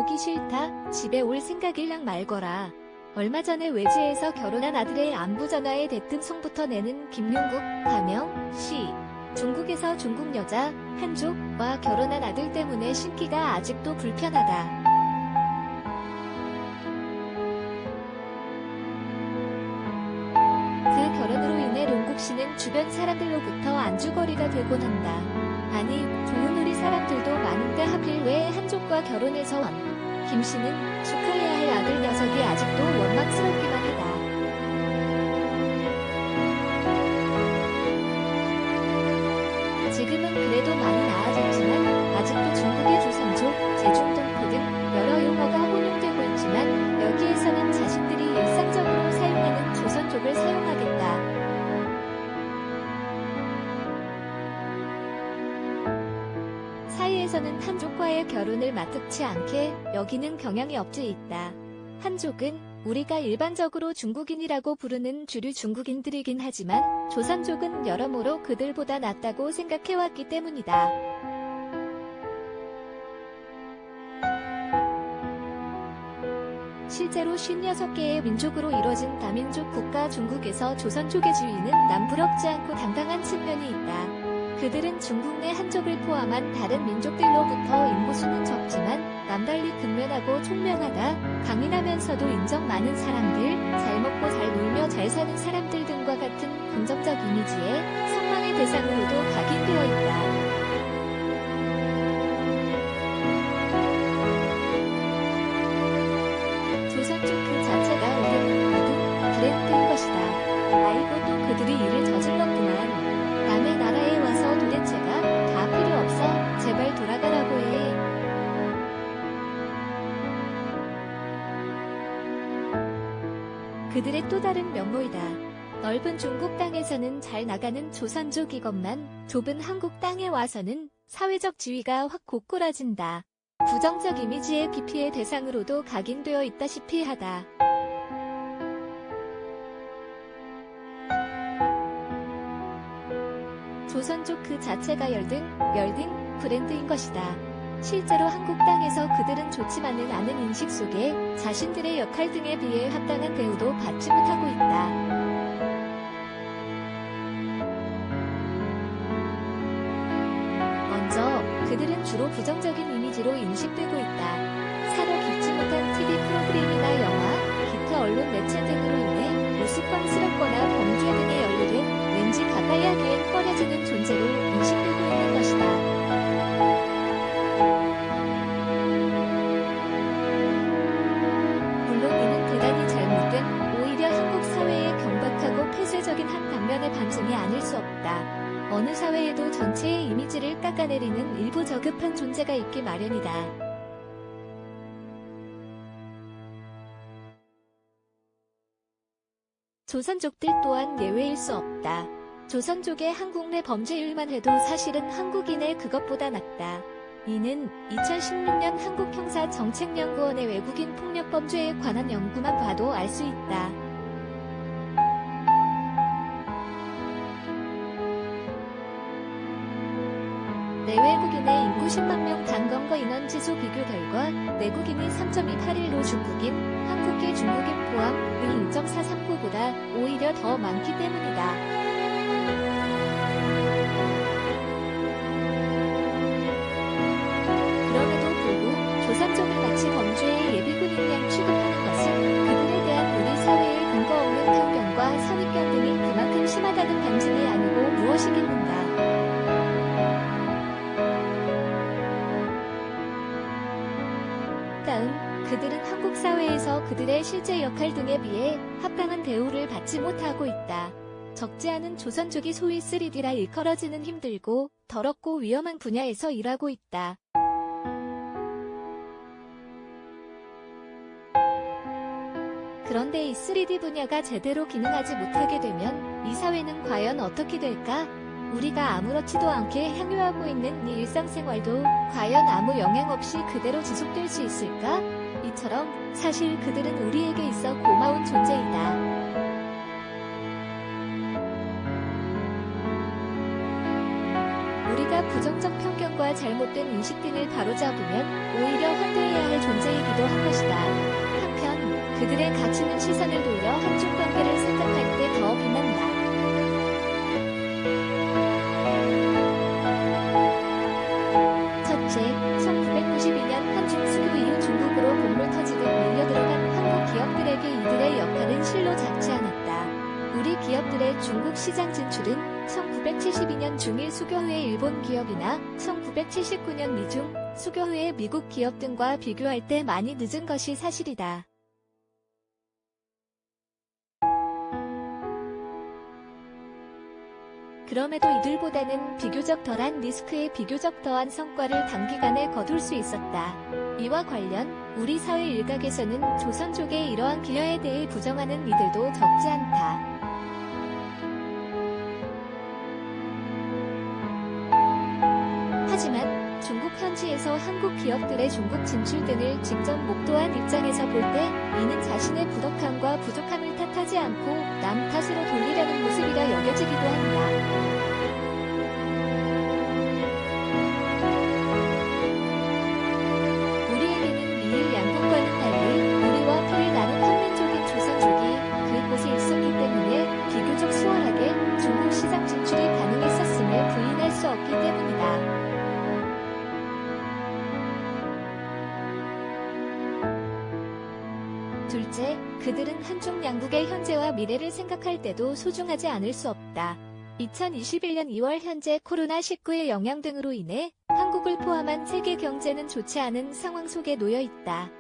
보기 싫다. 집에 올 생각일랑 말거라. 얼마 전에 외지에서 결혼한 아들의 안부 전화에 대뜸 성부터 내는 김윤국, 가명, 씨. 중국에서 중국 여자, 한족과 결혼한 아들 때문에 신기가 아직도 불편하다. 그 결혼으로 인해 롱국 씨는 주변 사람들로부터 안주거리가 되곤 한다. 아니, 좋은 우리 사람들도 많은데 하필 왜 한족과 결혼해서 원? 김 씨는 축하해야 할 아들 녀석이 아직도 원망스럽기만 하다. 지금은 그래도 많이 나아졌지만 아직도 중국의 조선족, 제중동포 등 여러 용어가 혼용되고 있지만 여기에서는 자신들이 일상적으로 사용하는 조선족을 사용하겠다. 사이에서는 한족과의 결혼을 마뜩치 않게 여기는 경향이 없지 있다. 한족은 우리가 일반적으로 중국인이라고 부르는 주류 중국인들이긴 하지만 조선족은 여러모로 그들보다 낫다고 생각해왔기 때문이다. 실제로 56개의 민족으로 이뤄진 다민족 국가 중국에서 조선족의 지위는 남부럽지 않고 당당한 측면이 있다. 그들은 중국 내 한족을 포함한 다른 민족들로부터 인구수는 적지만 남달리 근면하고 총명하다, 강인하면서도 인정 많은 사람들, 잘 먹고 잘 놀며 잘 사는 사람들 등과 같은 긍정적 이미지에 선망의 대상으로도 각인되어 있다. 조선족 그 자체가 모든 브랜드인 것이다. 아이고 또 그들이 일을 저질렀구만. 남의 나라에 와서 도대체가 다 필요 없어. 제발 돌아가라고 해. 그들의 또 다른 면모이다. 넓은 중국 땅에서는 잘 나가는 조선족이건만 좁은 한국 땅에 와서는 사회적 지위가 확 고꾸라진다. 부정적 이미지의 비피의 대상으로도 각인되어 있다시피 하다. 조선족 그 자체가 열등 브랜드인 것이다. 실제로 한국 땅에서 그들은 좋지만은 않은 인식 속에 자신들의 역할 등에 비해 합당한 대우도 받지 못하고 있다. 먼저 그들은 주로 부정적인 이미지로 인식되고 있다. 사려 깊지 못한 TV 프로그램이나 영화, 기타 언론 매체 등으로 인해 우스꽝스럽거나 범죄 등에 연루된 왠지 가까이 하기엔 꺼려지는 존재로 인식되고 있는 것이다. 물론 이는 대단히 잘못된, 오히려 한국 사회의 경박하고 폐쇄적인 한 단면의 반증이 아닐 수 없다. 어느 사회에도 전체의 이미지를 깎아내리는 일부 저급한 존재가 있기 마련이다. 조선족들 또한 예외일 수 없다. 조선족의 한국 내 범죄율만 해도 사실은 한국인의 그것보다 낮다. 이는 2016년 한국형사정책연구원의 외국인 폭력범죄에 관한 연구만 봐도 알 수 있다. 내외국인의 인구 10만 명 단검거 인원지수 비교 결과 내국인이 3.281로 중국인, 한국계 중국인 포함의 1.439보다 오히려 더 많기 때문이다. 그럼에도 불구 조선족을 마치 범죄의 예비군인 양 취급하는 것은 그들에 대한 우리 사회의 근거 없는 편견과 선입견 등이 그만큼 심하다는 반증이 아니고 무엇이겠는가. 그들은 한국 사회에서 그들의 실제 역할 등에 비해 합당한 대우를 받지 못하고 있다. 적지 않은 조선족이 소위 3D라 일컬어지는 힘들고 더럽고 위험한 분야에서 일하고 있다. 그런데 이 3D 분야가 제대로 기능하지 못하게 되면 이 사회는 과연 어떻게 될까? 우리가 아무렇지도 않게 향유하고 있는 이 일상생활도 과연 아무 영향 없이 그대로 지속될 수 있을까? 이처럼 사실 그들은 우리에게 있어 고마운 존재이다. 우리가 부정적 편견과 잘못된 인식 등을 바로잡으면 오히려 환대해야 할 존재이기 한 것이다. 한편 그들의 갖추는 시선을 돌려 한중 관계를 생각할 때 더 빛난다. 첫째, 1992년 한중 수교 이후 중국으로 곡물 터지듯 밀려들어간 한국 기업들에게 이들의 역할은 실로 작지 않았다. 우리 기업들의 중국 시장 진출은 1972년 중일 수교 후의 일본 기업이나 1979년 미중 수교 후의 미국 기업 등과 비교할 때 많이 늦은 것이 사실이다. 그럼에도 이들보다는 비교적 덜한 리스크에 비교적 더한 성과를 단기간에 거둘 수 있었다. 이와 관련 우리 사회 일각에서는 조선족의 이러한 기여에 대해 부정하는 이들도 적지 않다. 하지만 중국 현지에서 한국 기업들의 중국 진출 등을 직접 목도한 입장에서 볼 때 이는 자신의 부덕함과 부족함을 탓하지 않고 남 탓으로 돌리려는 모습이라 여겨지기도 한다. 우리에게는 미일 양국과는 달리 우리와 피를 나눈 한민족인 조선족이 그곳에 있었기 때문에 비교적 수월하게 중국 시장 진출이 가능했었음을 부인할 수 없기 때문이다. 둘째, 그들은 한중 양국의 현재와 미래를 생각할 때도 소중하지 않을 수 없다. 2021년 2월 현재 코로나19의 영향 등으로 인해 한국을 포함한 세계 경제는 좋지 않은 상황 속에 놓여 있다.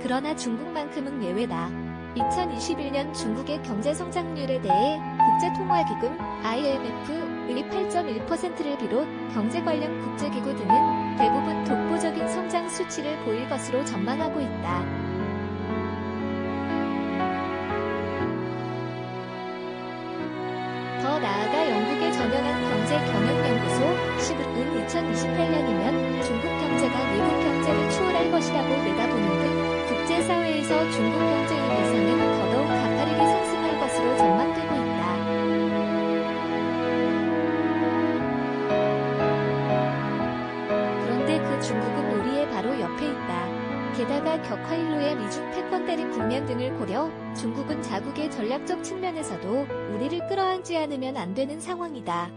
그러나 중국만큼은 예외다. 2021년 중국의 경제 성장률에 대해 국제통화기금 IMF의 8.1%를 비롯 경제 관련 국제기구 등은 대부분 독보적인 성장 수치를 보일 것으로 전망하고 있다. 더 나아가 영국의 저명한 경제경영연구소 시그은 2028년이면 중국 경제가 미국 경제를 추월할 것이라고 내다보는 등 국제사회에서 중국 경제의 위상은 더더욱 가파르게 상승할 것으로 전망되고 있다. 그런데 그 중국은 우리의 바로 옆에 있다. 게다가 격화일로의 미중 패권다른 국면 등을 고려 중국은 자국의 전략적 측면에서도 우리를 끌어안지 않으면 안 되는 상황이다.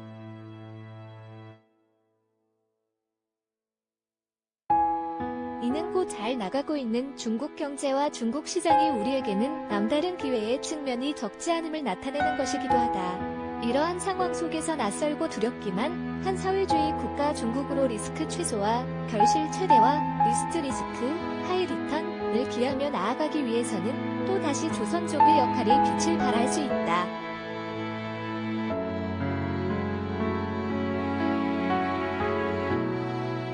이는 곧 잘 나가고 있는 중국 경제와 중국 시장이 우리에게는 남다른 기회의 측면이 적지 않음을 나타내는 것이기도 하다. 이러한 상황 속에서 낯설고 두렵기만 한 사회주의 국가 중국으로 리스크 최소화, 결실 최대화, 리스트 리스크, 하이 리턴을 기하며 나아가기 위해서는 또다시 조선족의 역할이 빛을 발할 수 있다.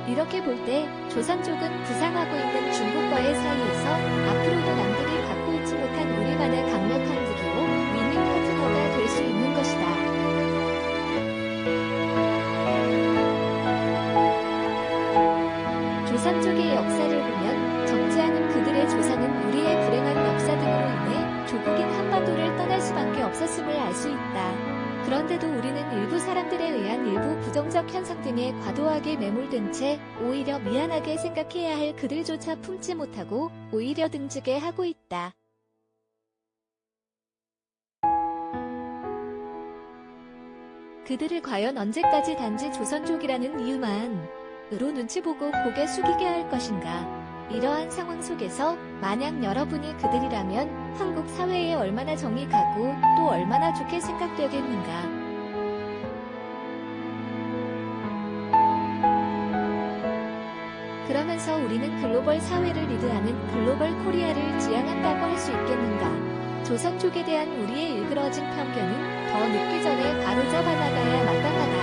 이렇게 볼 때 조선족은 부상하고 있는 중국과의 사이에서 앞으로도 남들이 갖고 있지 못한 우리만의 강력한 무기로 위닝 파트너가 될 수 있는 것이다. 조선족의 역사를 보면 적지 않은 그들의 조상은 우리의 불행한 역사 등으로 인해 조국인 한반도를 떠날 수밖에 없었음을 알 수 있다. 그런데도 우리는 일부 사람들에 의한 일부 부정적 현상 등에 과도하게 매몰된 채 오히려 미안하게 생각해야 할 그들조차 품지 못하고 오히려 등지게 하고 있다. 그들을 과연 언제까지 단지 조선족이라는 이유만으로 눈치 보고 고개 숙이게 할 것인가? 이러한 상황 속에서 만약 여러분이 그들이라면 한국 사회에 얼마나 정이 가고 또 얼마나 좋게 생각되겠는가? 그러면서 우리는 글로벌 사회를 리드하는 글로벌 코리아를 지향한다고 할 수 있겠는가? 조선족에 대한 우리의 일그러진 편견은 더 늦기 전에 바로잡아 나가야 마땅하다.